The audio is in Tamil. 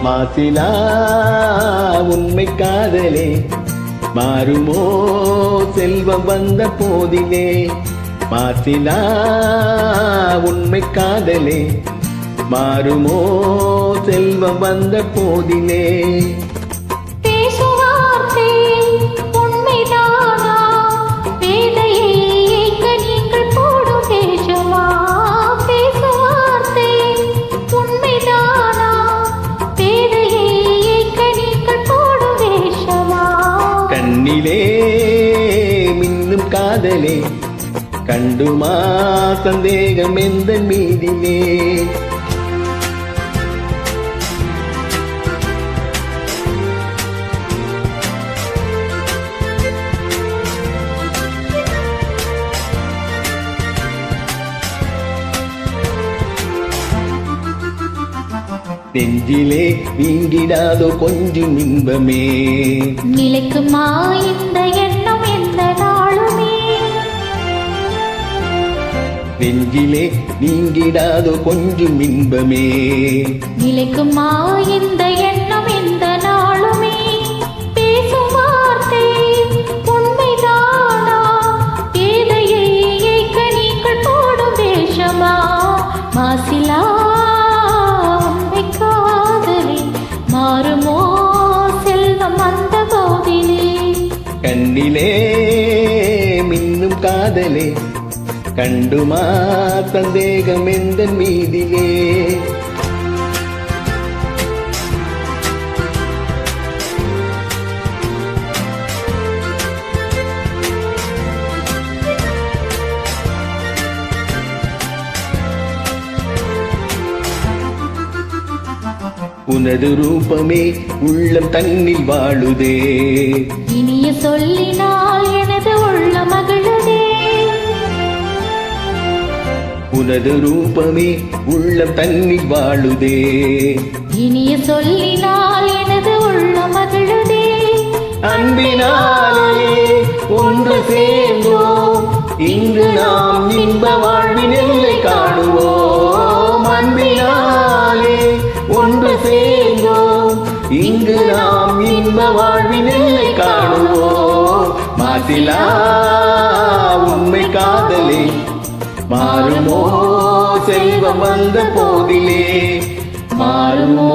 மாசிலா உண்மை காதலே மாறுமோ செல்வம் வந்த போதிலே. மாசிலா உண்மை காதலே மாறுமோ செல்வம் வந்த போதிலே. கண்ணிலே மின்னும் காதலே கண்டுமா சந்தேகம் எந்த மீதிலே. நெஞ்சிலே நீங்கிடாதோ கொஞ்சம் இன்பமே நிலைக்குமா இந்த எண்ணம் எந்த நாளுமே. நெஞ்சிலே நீங்கிடாதோ கொஞ்சம் இன்பமே நிலைக்குமா இந்த எண்ணம் எந்த நாளுமே. பேசும் வார்த்தை உண்மைதானா பேதையை ஏய்க்க நீங்கள் போடும் வேஷமா. மாசிலா மாறுமோ செல்வம் அந்த போதிலே. கண்ணிலே மின்னும் காதலே கண்டுமா சந்தேகம் எந்த மீதிலே. உனது ரூபமே உள்ளம் தன்னில் வாழுதே. இனிய சொல்லினால் எனது உள்ள மகிழுதே. உனது ரூபமே உள்ளம் தன்னில் வாழுதே. இனிய சொல்லினால் எனது உள்ள மகிழுதே. அன்பினாலே ஒன்று சேர்ந்தோம் இன்று நாம் இன்ப வாழ்வின் எல்லை காணுவோம். அன்பினாலே ஒன்று சேர்ந்தோம் இங்கு நாம் இன்ப வாழ்வின் எல்லை காணுவோம். மாசிலா உண்மை காதலே மாறுமோ செல்வம் வந்த போதிலே. மாறுமோ